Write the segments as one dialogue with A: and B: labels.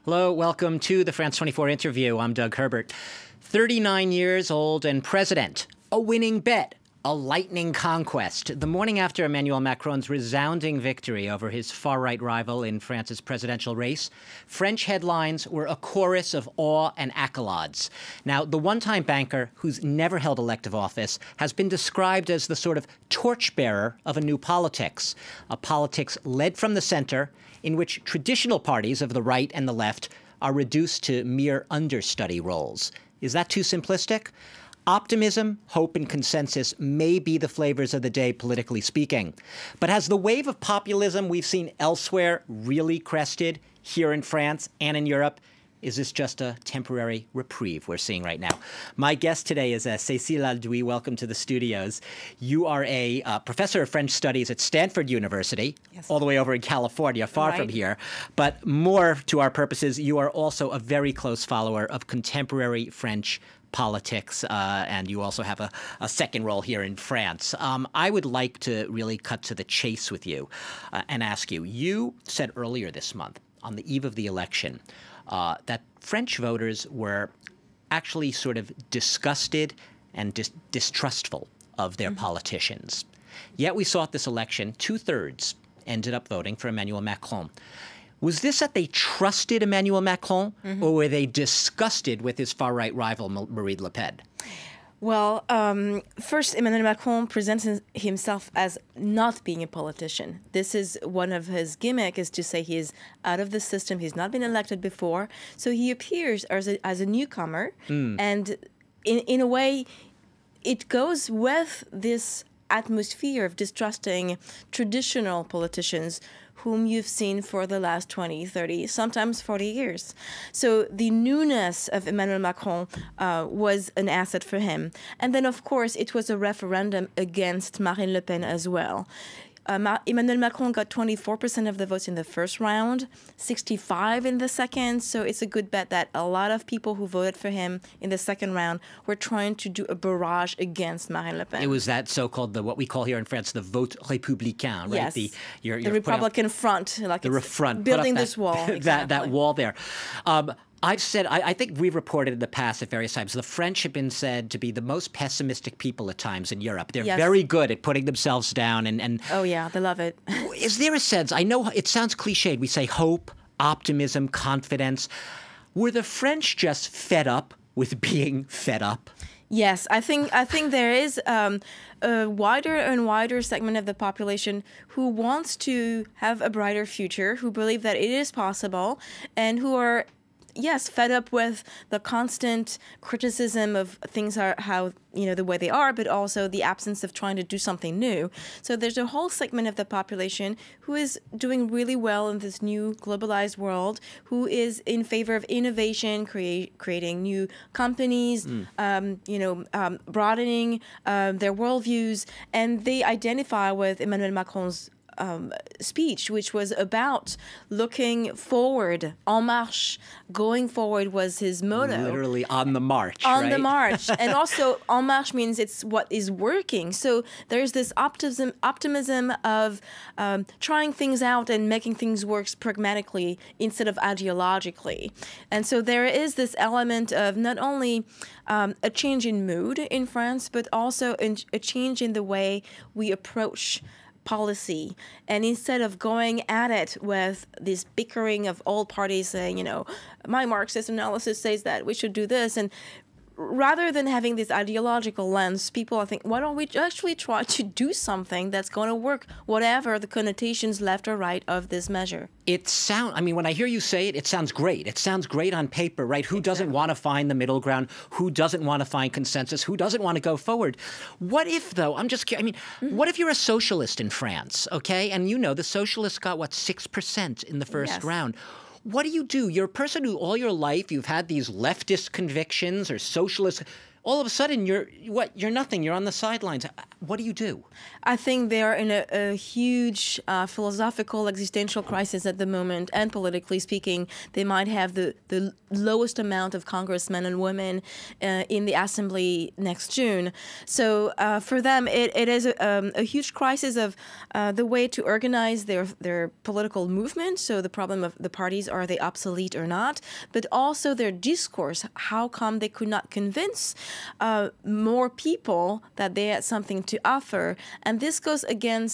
A: Hello, welcome to the France 24 interview. I'm Doug Herbert. 39 years old and president. A winning bet. A lightning conquest. The morning after Emmanuel Macron's resounding victory over his far-right rival in France's presidential race, French headlines were a chorus of awe and accolades. Now, the one-time banker, who's never held elective office, has been described as the sort of torchbearer of a new politics, a politics led from the center, in which traditional parties of the right and the left are reduced to mere understudy roles. Is that too simplistic? Optimism, hope, and consensus may be the flavors of the day, politically speaking. But has the wave of populism we've seen elsewhere really crested here in France and in Europe? Is this just a temporary reprieve we're seeing right now? My guest today is Cécile Alduy. Welcome to the studios. You are a professor of French studies at Stanford University, yes, all the way over in California, far from here. But more to our purposes, you are also a very close follower of contemporary French politics, and you also have a second role here in France. I would like to really cut to the chase with you and ask you, you said earlier this month, on the eve of the election, that French voters were actually sort of disgusted and distrustful of their politicians. Yet we saw at this election, 2/3 ended up voting for Emmanuel Macron. Was this that they trusted Emmanuel Macron, or were they disgusted with his far-right rival, Marine Le Pen?
B: Well, first, Emmanuel Macron presents himself as not being a politician. This is one of his gimmicks, is to say he is out of the system. He's not been elected before. So he appears as a newcomer. And in a way, it goes with this atmosphere of distrusting traditional politicians whom you've seen for the last 20, 30, sometimes 40 years. So the newness of Emmanuel Macron was an asset for him. And then, of course, it was a referendum against Marine Le Pen as well. Emmanuel Macron got 24% of the votes in the first round, 65% in the second. So it's a good bet that a lot of people who voted for him in the second round were trying to do a barrage against Marine Le Pen.
A: It was that so-called, what we call here in France, the vote républicain, right?
B: Yes,
A: the
B: Republican front, like
A: the front,
B: building this wall.
A: that wall there. I've said, I think we've reported in the past at various times, the French have been said to be the most pessimistic people at times in Europe. They're very good at putting themselves down and
B: oh yeah, they love it.
A: Is there a sense, I know it sounds cliched, we say hope, optimism, confidence. Were the French just fed up with being fed up?
B: Yes, I think there is a wider and wider segment of the population who wants to have a brighter future, who believe that it is possible, and who are, yes, fed up with the constant criticism of things are how, the way they are, but also the absence of trying to do something new. So there's a whole segment of the population who is doing really well in this new globalized world, who is in favor of innovation, creating new companies, broadening their worldviews, and they identify with Emmanuel Macron's speech, which was about looking forward, en marche. Going forward was his motto.
A: Literally on the march,
B: on the march. And also, en marche means it's what is working. So there's this optimism of trying things out and making things work pragmatically instead of ideologically. And so there is this element of not only a change in mood in France, but also a change in the way we approach policy. And instead of going at it with this bickering of all parties saying, my Marxist analysis says that we should do this, and rather than having this ideological lens, people are thinking, why don't we actually try to do something that's going to work, whatever the connotations left or right of this measure?
A: When I hear you say it, it sounds great. It sounds great on paper, right? Who doesn't want to find the middle ground? Who doesn't want to find consensus? Who doesn't want to go forward? What if, though, what if you're a socialist in France, okay? And the socialists got, 6% in the first round. What do? You're a person who all your life you've had these leftist convictions or socialist. all of a sudden you're nothing. You're on the sidelines. What do you do?
B: I think they're in a huge philosophical, existential crisis at the moment, and politically speaking, they might have the lowest amount of congressmen and women in the assembly next June. So for them, it is a huge crisis of the way to organize their political movement. So the problem of the parties, are they obsolete or not? But also their discourse. How come they could not convince more people that they had something to offer? And this goes again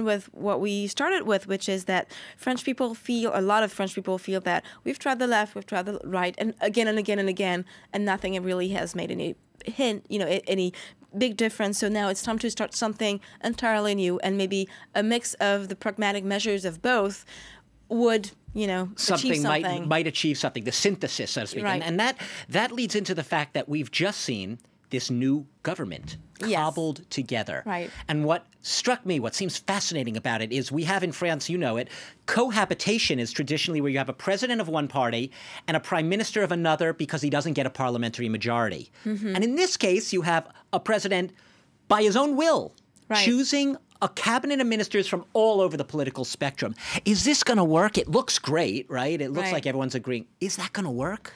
B: with what we started with, which is that a lot of French people feel that we've tried the left, we've tried the right, and again and again and again, and nothing really has made any any big difference. So now it's time to start something entirely new, and maybe a mix of the pragmatic measures of both would, achieve something.
A: Might achieve something, the synthesis, so to speak.
B: Right.
A: And that leads into the fact that we've just seen this new government cobbled together.
B: Right.
A: And what struck me, what seems fascinating about it, is we have in France, you know it, cohabitation is traditionally where you have a president of one party and a prime minister of another because he doesn't get a parliamentary majority. Mm-hmm. And in this case, you have a president by his own will choosing a cabinet of ministers from all over the political spectrum. Is this going to work? It looks great, right? It looks like everyone's agreeing. Is that going to work?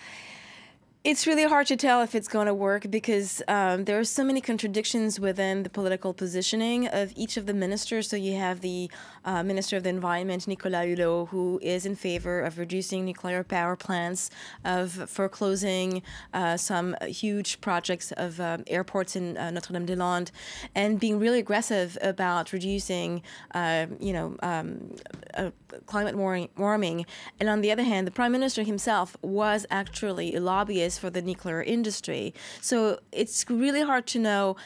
B: It's really hard to tell if it's going to work because there are so many contradictions within the political positioning of each of the ministers. So you have the Minister of the Environment, Nicolas Hulot, who is in favor of reducing nuclear power plants, of foreclosing some huge projects of airports in Notre-Dame-des-Landes, and being really aggressive about reducing, climate warming. And on the other hand, the Prime Minister himself was actually a lobbyist for the nuclear industry. So it's really hard to know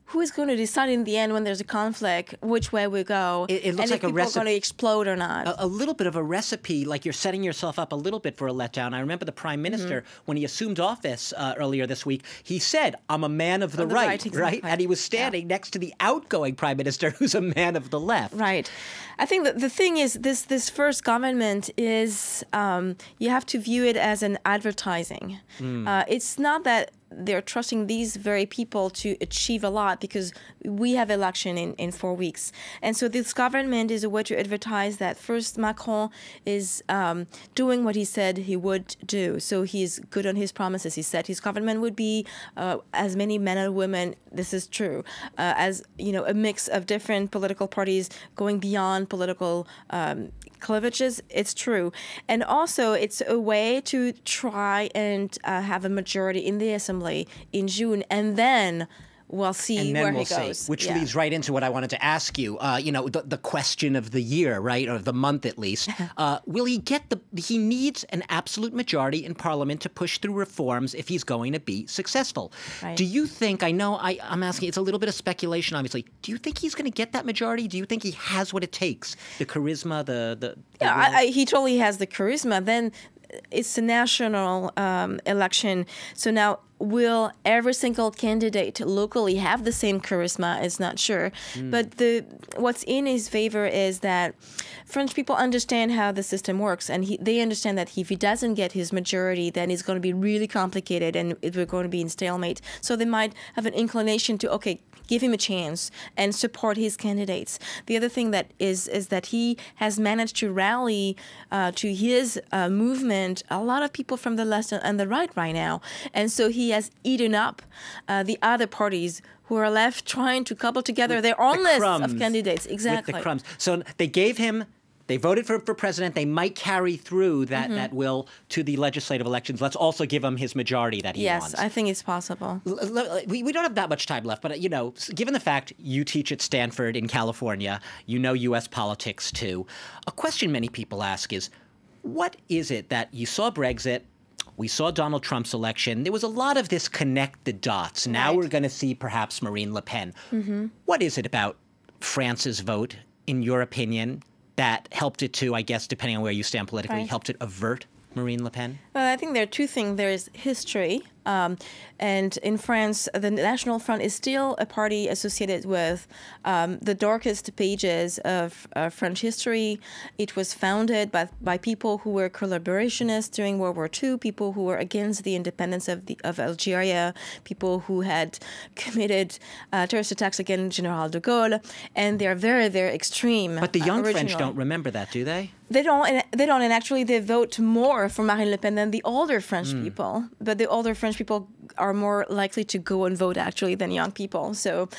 B: who is going to decide in the end when there's a conflict, which way we go,
A: it looks
B: and
A: like
B: if people are going to explode or not.
A: A little bit of a recipe, like you're setting yourself up a little bit for a letdown. I remember the Prime Minister, when he assumed office earlier this week, he said, I'm a man of the right,
B: exactly.
A: And he was standing next to the outgoing Prime Minister, who's a man of the left.
B: Right. I think that the thing is, this first government is, you have to view it as an advertising. It's not that they're trusting these very people to achieve a lot, because we have election in 4 weeks. And so this government is a way to advertise that first Macron is doing what he said he would do. So he's good on his promises. He said his government would be as many men and women, this is true, as a mix of different political parties going beyond political cleavages. It's true. And also it's a way to try and have a majority in the assembly in June, and then we'll see where he goes.
A: Which leads right into what I wanted to ask you. The question of the year, right, or the month at least. Will he get he needs an absolute majority in Parliament to push through reforms if he's going to be successful.
B: Right.
A: Do you think, I know I'm asking, it's a little bit of speculation, obviously. Do you think he's going to get that majority? Do you think he has what it takes? The charisma,
B: he totally has the charisma. Then it's a national election. So now, will every single candidate locally have the same charisma? It's not sure. But what's in his favor is that French people understand how the system works, and they understand that if he doesn't get his majority, then it's going to be really complicated, and we're going to be in stalemate. So they might have an inclination to, give him a chance and support his candidates. The other thing that is that he has managed to rally to his movement a lot of people from the left and the right now. And so he has eaten up the other parties who are left trying to cobble together their own list of candidates. Exactly.
A: With the crumbs. So they voted for president. They might carry through that will to the legislative elections. Let's also give him his majority that he wants.
B: Yes, I think it's possible.
A: We don't have that much time left, but given the fact you teach at Stanford in California, you know U.S. politics too. A question many people ask is, what is it that you saw Brexit? We saw Donald Trump's election. There was a lot of this connect the dots. Now we're going to see perhaps Marine Le Pen. What is it about France's vote, in your opinion, that helped it to, I guess, depending on where you stand politically, helped it avert Marine Le Pen?
B: Well, I think there are two things. There is history, And in France, the National Front is still a party associated with the darkest pages of French history. It was founded by people who were collaborationists during World War II, people who were against the independence of Algeria, people who had committed terrorist attacks against General de Gaulle, and they're very, very extreme.
A: But the young French don't remember that, do they?
B: They don't, and actually they vote more for Marine Le Pen than the older French people. But the older French people are more likely to go and vote actually than young people. So,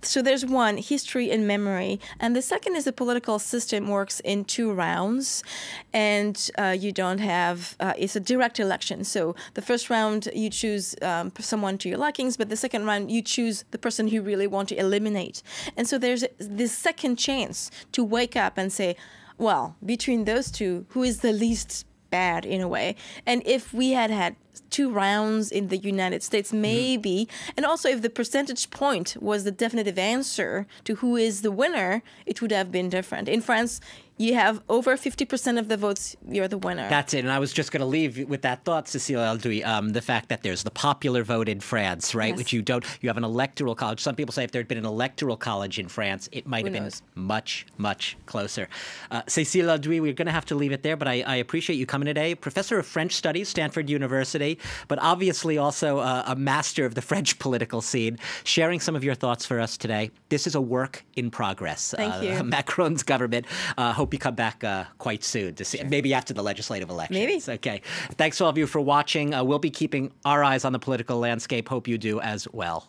B: so there's one, history and memory, and the second is the political system works in 2 rounds, and you don't have it's a direct election. So the first round you choose someone to your likings, but the second round you choose the person you really want to eliminate. And so there's this second chance to wake up and say, well, between those two, who is the least bad in a way? And if we had 2 rounds in the United States, maybe, and also if the percentage point was the definitive answer to who is the winner, it would have been different. In France, you have over 50% of the votes, you're the winner.
A: That's it. And I was just going to leave with that thought, Cécile Alduy, the fact that there's the popular vote in France, right, which you have an electoral college. Some people say if there had been an electoral college in France, it might have been much, much closer. Cécile Alduy, we're going to have to leave it there, but I appreciate you coming today. Professor of French Studies, Stanford University, but obviously also a master of the French political scene, sharing some of your thoughts for us today. This is a work in progress.
B: Thank you.
A: Macron's government. Hope you come back quite soon to see, maybe after the legislative elections.
B: Maybe.
A: Okay. Thanks all of you for watching. We'll be keeping our eyes on the political landscape. Hope you do as well.